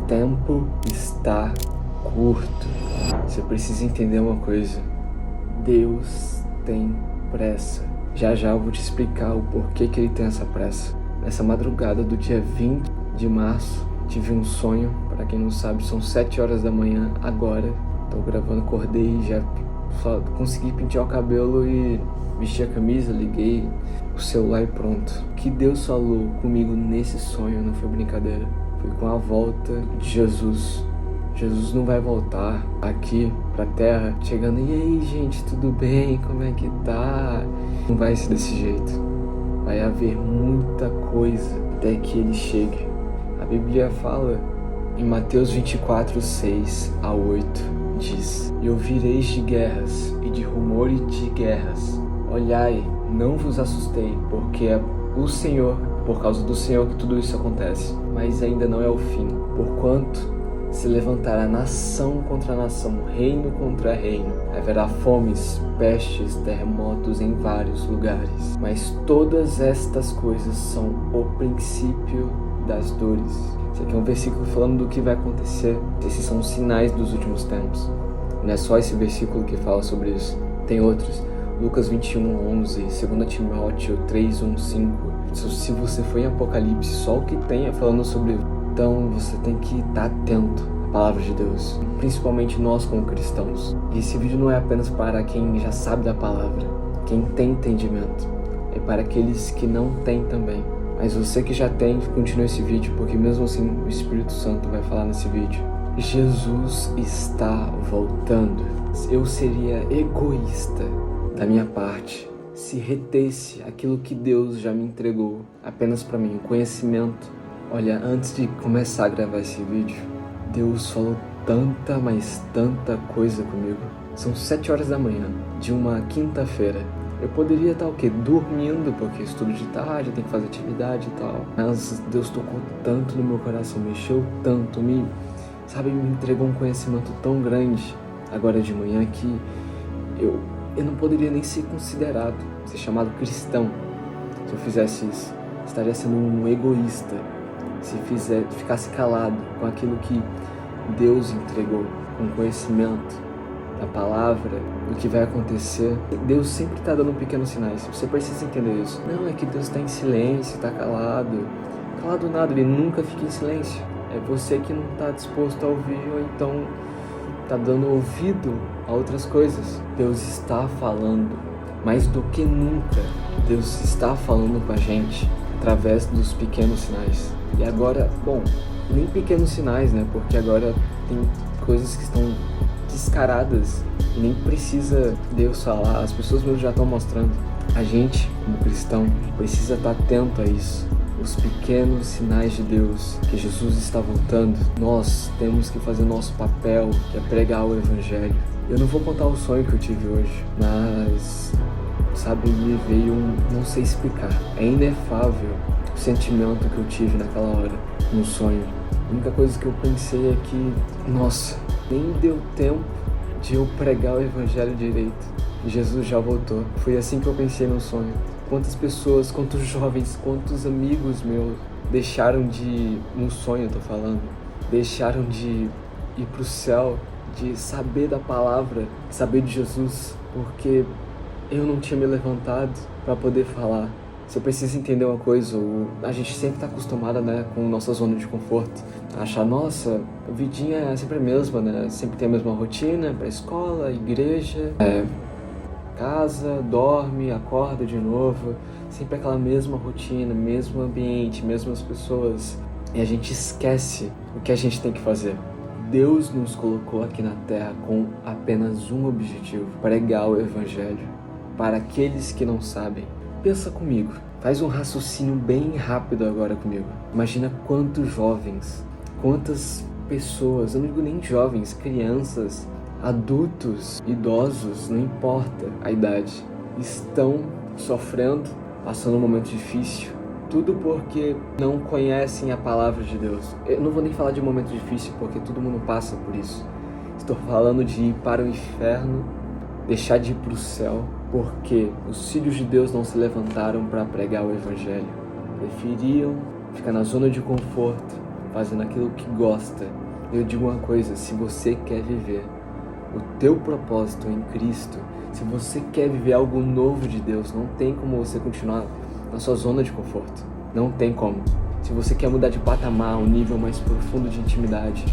tempo está curto. Você precisa entender uma coisa: Deus tem pressa. Já eu vou te explicar o porquê que ele tem essa pressa. Nessa madrugada do dia 20 de março, tive um sonho. Para quem não sabe, são 7 horas da manhã agora. Tô gravando, acordei, já só consegui pentear o cabelo e vesti a camisa, liguei o celular e pronto. O que Deus falou comigo nesse sonho não foi brincadeira. Foi com a volta de Jesus. Jesus não vai voltar aqui pra terra chegando, e aí gente, tudo bem? Como é que tá? Não vai ser desse jeito. Vai haver muita coisa até que ele chegue. A Bíblia fala em Mateus 24, 6 a 8, diz: E ouvireis de guerras e de rumores de guerras. Olhai, não vos assustei, porque é o Senhor, por causa do Senhor que tudo isso acontece. Mas ainda não é o fim, porquanto se levantará nação contra nação, reino contra reino. Haverá fomes, pestes, terremotos em vários lugares. Mas todas estas coisas são o princípio das dores. Esse aqui é um versículo falando do que vai acontecer. Esses são os sinais dos últimos tempos. Não é só esse versículo que fala sobre isso. Tem outros. Lucas 21, 11, 2 Timóteo 3, 1, 5. Se você for em Apocalipse, só o que tem é falando sobre. Então você tem que estar atento à palavra de Deus, principalmente nós como cristãos. E esse vídeo não é apenas para quem já sabe da palavra, quem tem entendimento. É para aqueles que não têm também. Mas você que já tem, continue esse vídeo, porque mesmo assim o Espírito Santo vai falar nesse vídeo. Jesus está voltando. Eu seria egoísta da minha parte se retesse aquilo que Deus já me entregou apenas para mim, o conhecimento. Olha, antes de começar a gravar esse vídeo, Deus falou tanta, mas tanta coisa comigo. São 7 horas da manhã de uma quinta-feira. Eu poderia estar o quê? Dormindo, porque estudo de tarde, tenho que fazer atividade e tal. Mas Deus tocou tanto no meu coração, mexeu tanto, me entregou um conhecimento tão grande agora de manhã que eu não poderia nem ser considerado, ser chamado cristão se eu fizesse isso. Estaria sendo um egoísta se ficasse calado com aquilo que Deus entregou, com conhecimento da palavra, do que vai acontecer. Deus sempre está dando pequenos sinais, você precisa entender isso. Não é que Deus está em silêncio, está calado nada, ele nunca fica em silêncio. É você que não está disposto a ouvir, ou então está dando ouvido a outras coisas. Deus está falando, mais do que nunca, Deus está falando com a gente através dos pequenos sinais. E agora, bom, nem pequenos sinais, né? Porque agora tem coisas que estão descaradas e nem precisa Deus falar, as pessoas mesmo já estão mostrando. A gente, como cristão, precisa estar atento a isso. Os pequenos sinais de Deus, que Jesus está voltando. Nós temos que fazer nosso papel, que é pregar o Evangelho. Eu não vou contar o sonho que eu tive hoje, mas, me veio não sei explicar. É inefável o sentimento que eu tive naquela hora, no sonho. A única coisa que eu pensei é que, nossa, nem deu tempo de eu pregar o Evangelho direito. Jesus já voltou. Foi assim que eu pensei no sonho. Quantas pessoas, quantos jovens, quantos amigos meus deixaram de, no sonho eu tô falando, deixaram de ir pro céu, de saber da palavra, saber de Jesus, porque eu não tinha me levantado para poder falar. Você precisa entender uma coisa, a gente sempre está acostumado, né, com nossa zona de conforto, achar, nossa, a vidinha é sempre a mesma, né, sempre tem a mesma rotina, para escola, igreja, casa, dorme, acorda de novo, sempre aquela mesma rotina, mesmo ambiente, mesmas pessoas, e a gente esquece o que a gente tem que fazer. Deus nos colocou aqui na Terra com apenas um objetivo: pregar o Evangelho para aqueles que não sabem. Pensa comigo, faz um raciocínio bem rápido agora comigo. Imagina quantos jovens, quantas pessoas, eu não digo nem jovens, crianças, adultos, idosos, não importa a idade, estão sofrendo, passando um momento difícil, tudo porque não conhecem a palavra de Deus. Eu não vou nem falar de momento difícil, porque todo mundo passa por isso. Estou falando de ir para o inferno, deixar de ir para o céu, porque os filhos de Deus não se levantaram para pregar o Evangelho. Preferiam ficar na zona de conforto, fazendo aquilo que gosta. Eu digo uma coisa, se você quer viver o teu propósito em Cristo, se você quer viver algo novo de Deus, não tem como você continuar na sua zona de conforto. Não tem como. Se você quer mudar de patamar, um nível mais profundo de intimidade,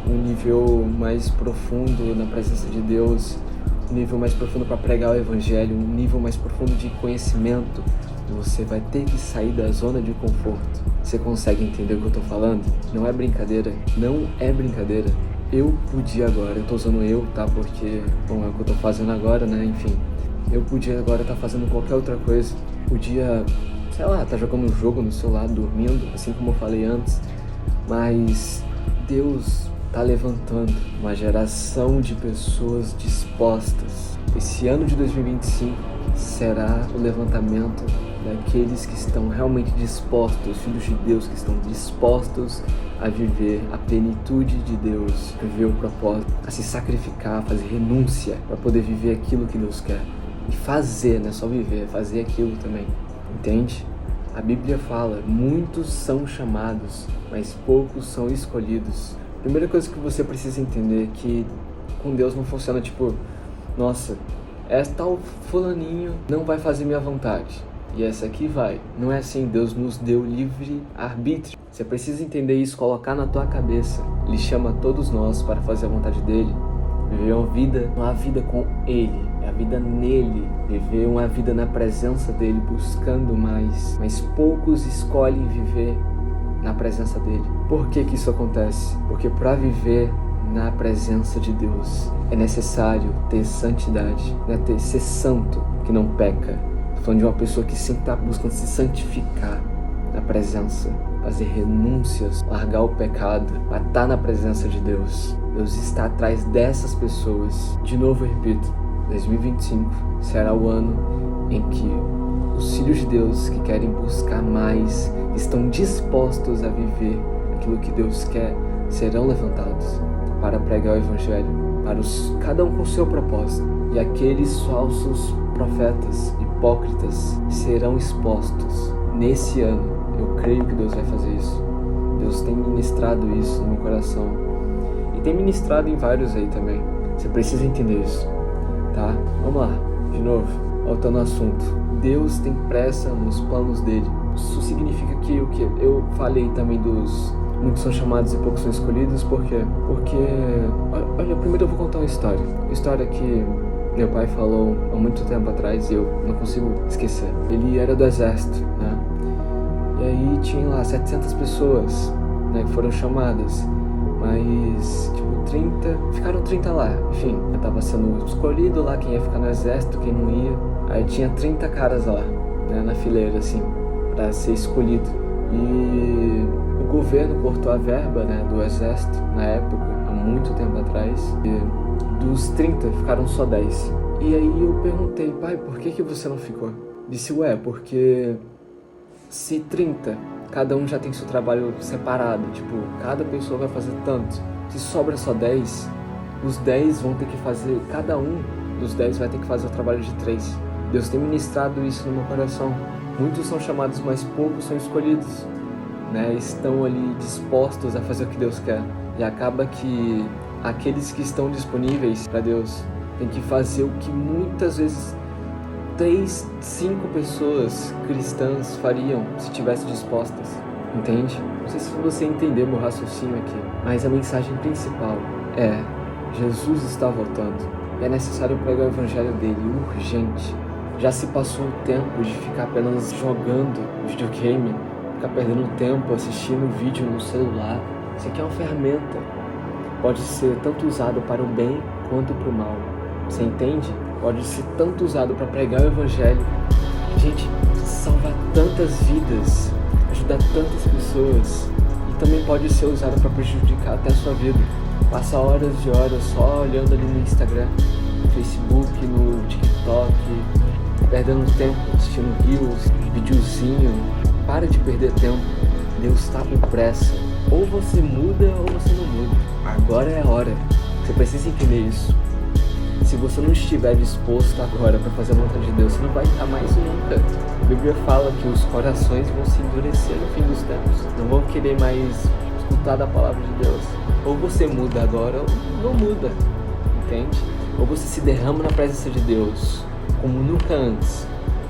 um nível mais profundo na presença de Deus, um nível mais profundo para pregar o Evangelho, um nível mais profundo de conhecimento, você vai ter que sair da zona de conforto. Você consegue entender o que eu tô falando? Não é brincadeira. Não é brincadeira. Eu podia agora, eu tô usando eu, tá? Porque, bom, é o que eu tô fazendo agora, né? Enfim, eu podia agora estar fazendo qualquer outra coisa. Podia, sei lá, tá jogando um jogo no celular, dormindo, assim como eu falei antes. Mas Deus tá levantando uma geração de pessoas dispostas. Esse ano de 2025 será o levantamento daqueles que estão realmente dispostos, filhos de Deus que estão dispostos a viver a plenitude de Deus, a viver o propósito, a se sacrificar, a fazer renúncia para poder viver aquilo que Deus quer. E fazer, não é só viver, é fazer aquilo também, entende? A Bíblia fala, muitos são chamados, mas poucos são escolhidos. A primeira coisa que você precisa entender é que com Deus não funciona tipo, nossa, essa tal fulaninho não vai fazer minha vontade. E essa aqui vai. Não é assim, Deus nos deu livre arbítrio. Você precisa entender isso, colocar na tua cabeça. Ele chama todos nós para fazer a vontade dele. Viver uma vida, não é a vida com ele, é a vida nele. Viver uma vida na presença dele, buscando mais. Mas poucos escolhem viver na presença dele. Por que que isso acontece? Porque para viver na presença de Deus é necessário ter santidade, né? Ser santo, que não peca. Falando de uma pessoa que sempre está buscando se santificar na presença, fazer renúncias, largar o pecado, para estar na presença de Deus. Deus está atrás dessas pessoas. De novo eu repito, 2025 será o ano em que os filhos de Deus que querem buscar mais, estão dispostos a viver aquilo que Deus quer, serão levantados para pregar o Evangelho, para cada um com o seu propósito. E aqueles falsos profetas, hipócritas, serão expostos. Nesse ano, eu creio que Deus vai fazer isso. Deus tem ministrado isso no meu coração. E tem ministrado em vários aí também. Você precisa entender isso, tá? Vamos lá, de novo, voltando ao assunto. Deus tem pressa nos planos dele. Isso significa que o que eu falei também dos muitos são chamados e poucos são escolhidos, por quê? Porque, olha, primeiro eu vou contar uma história. Uma história que meu pai falou há muito tempo atrás e eu não consigo esquecer. Ele era do exército, né? E aí tinha lá 700 pessoas, né, que foram chamadas. Mas, ficaram 30 lá. Enfim, eu tava sendo escolhido lá quem ia ficar no exército, quem não ia. Aí tinha 30 caras lá, né, na fileira, assim, pra ser escolhido. E o governo cortou a verba, né, do exército na época, há muito tempo atrás. E dos 30 ficaram só 10. E aí eu perguntei, pai, por que você não ficou? Disse, porque se 30, cada um já tem seu trabalho separado, tipo, cada pessoa vai fazer tanto. Se sobra só 10, os 10 vão ter que fazer, cada um dos 10 vai ter que fazer o trabalho de 3. Deus tem ministrado isso no meu coração. Muitos são chamados, mas poucos são escolhidos, né? Estão ali dispostos a fazer o que Deus quer. E acaba que aqueles que estão disponíveis para Deus têm que fazer o que muitas vezes 3, 5 pessoas cristãs fariam se estivessem dispostas. Entende? Não sei se você entendeu meu raciocínio aqui, mas a mensagem principal é: Jesus está voltando. É necessário pregar o evangelho dele, urgente. Já se passou o tempo de ficar apenas jogando videogame, ficar perdendo tempo assistindo vídeo no celular. Isso aqui é uma ferramenta. Pode ser tanto usado para o bem quanto para o mal. Você entende? Pode ser tanto usado para pregar o evangelho. Gente, salvar tantas vidas, ajudar tantas pessoas. E também pode ser usado para prejudicar até a sua vida. Passar horas e horas só olhando ali no Instagram, no Facebook, no TikTok, perdendo tempo assistindo reels, videozinho. Para de perder tempo. Deus está com pressa. Ou você muda ou você não muda. Agora é a hora. Você precisa entender isso. Se você não estiver disposto agora para fazer a vontade de Deus, você não vai estar mais nunca. A Bíblia fala que os corações vão se endurecer no fim dos tempos. Não vão querer mais escutar da palavra de Deus. Ou você muda agora ou não muda, entende? Ou você se derrama na presença de Deus como nunca antes,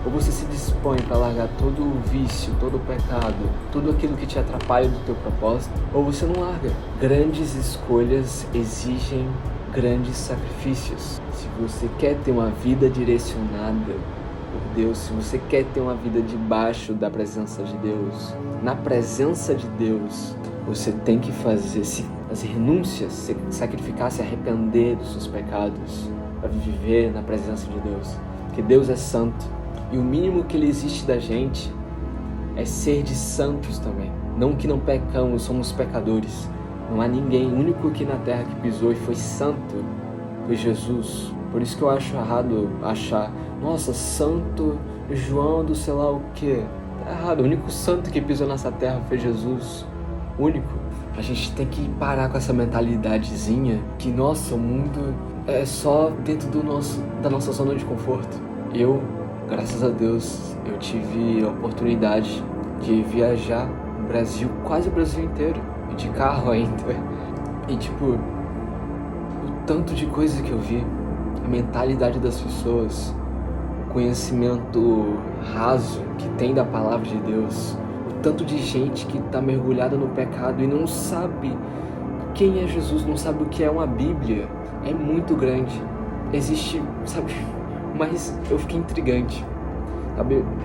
ou você se dispõe para largar todo o vício, todo o pecado, tudo aquilo que te atrapalha do teu propósito, ou você não larga. Grandes escolhas exigem grandes sacrifícios. Se você quer ter uma vida direcionada por Deus, se você quer ter uma vida debaixo da presença de Deus, na presença de Deus, você tem que fazer as renúncias, se sacrificar, se arrepender dos seus pecados, para viver na presença de Deus. Porque Deus é santo. E o mínimo que Ele exige da gente é ser de santos também. Não que não pecamos, somos pecadores. Não há ninguém, o único aqui na terra que pisou e foi santo foi Jesus. Por isso que eu acho errado achar, nossa, santo João do sei lá o quê. Tá errado, o único santo que pisou nessa terra foi Jesus. O único. A gente tem que parar com essa mentalidadezinha que, nossa, o mundo é só dentro da nossa zona de conforto. Eu, graças a Deus, eu tive a oportunidade de viajar no Brasil, quase o Brasil inteiro, e de carro ainda. E o tanto de coisas que eu vi, a mentalidade das pessoas, o conhecimento raso que tem da palavra de Deus, o tanto de gente que está mergulhada no pecado e não sabe quem é Jesus, não sabe o que é uma Bíblia, é muito grande. Existe, mas eu fiquei intrigante,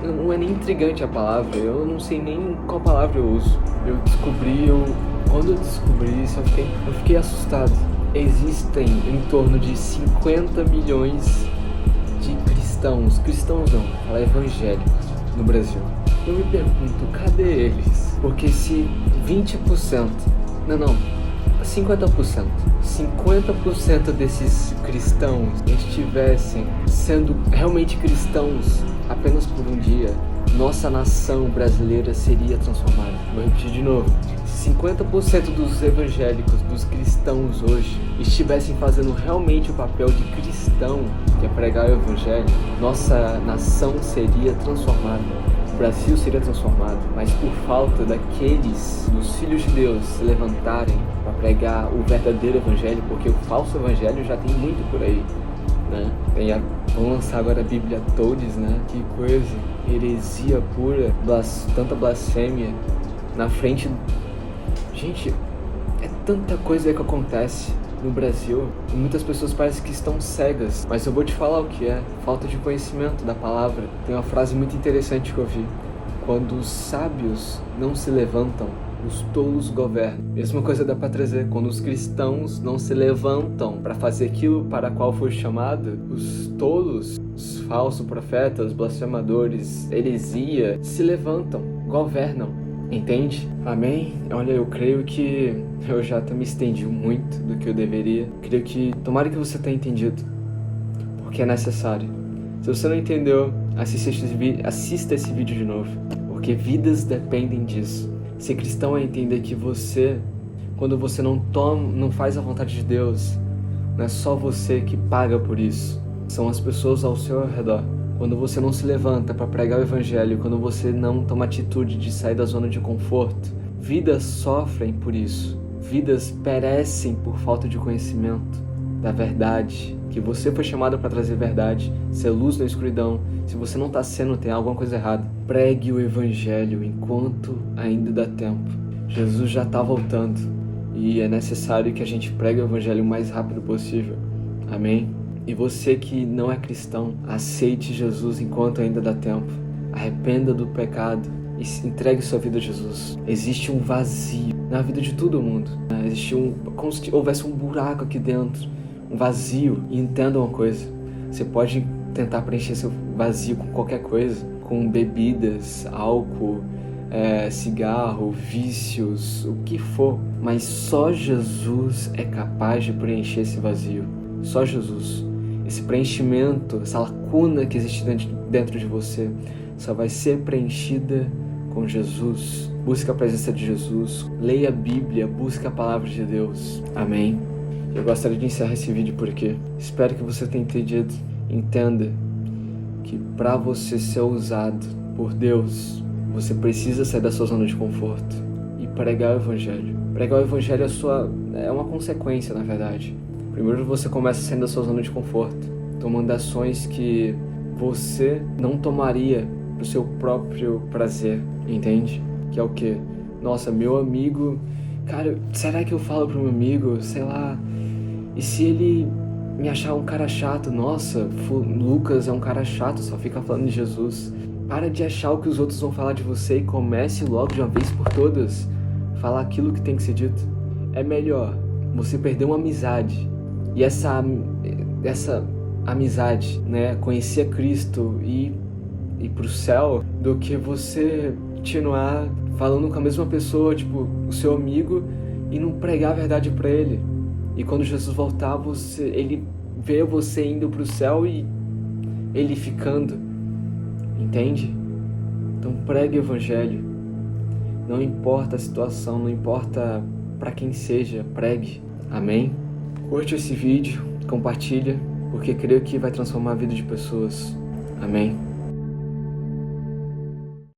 não é nem intrigante a palavra, eu não sei nem qual palavra eu uso. Quando eu descobri isso, eu fiquei assustado. Existem em torno de 50 milhões de cristãos não, evangélicos no Brasil. Eu me pergunto, cadê eles? Porque se 20%, 50% desses cristãos estivessem sendo realmente cristãos apenas por um dia, nossa nação brasileira seria transformada. Vou repetir de novo. Se 50% dos evangélicos, dos cristãos hoje, estivessem fazendo realmente o papel de cristão, que é pregar o evangelho, nossa nação seria transformada. O Brasil seria transformado, mas por falta dos filhos de Deus se levantarem para pregar o verdadeiro evangelho, porque o falso evangelho já tem muito por aí, né? Vamos lançar agora a Bíblia Todes, né? Que coisa, heresia pura, tanta blasfêmia na frente. Gente, é tanta coisa que acontece no Brasil e muitas pessoas parecem que estão cegas, mas eu vou te falar o que é falta de conhecimento da palavra. Tem uma frase muito interessante que eu vi: quando os sábios não se levantam, os tolos governam. Mesma coisa dá para trazer, quando os cristãos não se levantam para fazer aquilo para qual foi chamado, os tolos, os falsos profetas, blasfemadores, heresia, se levantam, governam. Entende? Amém? Olha, eu creio que eu já me estendi muito do que eu deveria. Creio que, tomara que você tenha entendido, porque é necessário. Se você não entendeu, assista esse vídeo de novo, porque vidas dependem disso. Ser cristão é entender que você, quando você não faz a vontade de Deus, não é só você que paga por isso, são as pessoas ao seu redor. Quando você não se levanta para pregar o evangelho, quando você não toma atitude de sair da zona de conforto, vidas sofrem por isso. Vidas perecem por falta de conhecimento da verdade, que você foi chamado para trazer verdade, ser luz na escuridão. Se você não está sendo, tem alguma coisa errada. Pregue o evangelho enquanto ainda dá tempo. Jesus já está voltando e é necessário que a gente pregue o evangelho o mais rápido possível. Amém? E você que não é cristão, aceite Jesus enquanto ainda dá tempo. Arrependa do pecado e entregue sua vida a Jesus. Existe um vazio na vida de todo mundo. Existe como se houvesse um buraco aqui dentro, um vazio. E entenda uma coisa, você pode tentar preencher seu vazio com qualquer coisa, com bebidas, álcool, cigarro, vícios, o que for. Mas só Jesus é capaz de preencher esse vazio. Só Jesus. Esse preenchimento, essa lacuna que existe dentro de você, só vai ser preenchida com Jesus. Busque a presença de Jesus, leia a Bíblia, busque a palavra de Deus. Amém? Eu gostaria de encerrar esse vídeo porque espero que você tenha entendido. Entenda que para você ser usado por Deus, você precisa sair da sua zona de conforto e pregar o evangelho. Pregar o evangelho é uma consequência, na verdade. Primeiro você começa saindo da sua zona de conforto, tomando ações que você não tomaria pro seu próprio prazer, entende? Que é o quê? Nossa, meu amigo... Cara, será que eu falo pro meu amigo? Sei lá... E se ele me achar um cara chato? Nossa, Lucas é um cara chato, só fica falando de Jesus. Para de achar o que os outros vão falar de você e comece logo de uma vez por todas falar aquilo que tem que ser dito. É melhor você perder uma amizade e essa amizade, né, conhecer Cristo e ir pro céu, do que você continuar falando com a mesma pessoa, tipo, o seu amigo, e não pregar a verdade pra ele. E quando Jesus voltar, ele vê você indo pro céu e ele ficando. Entende? Então pregue o evangelho. Não importa a situação, não importa pra quem seja, pregue. Amém? Curte esse vídeo, compartilha, porque creio que vai transformar a vida de pessoas. Amém?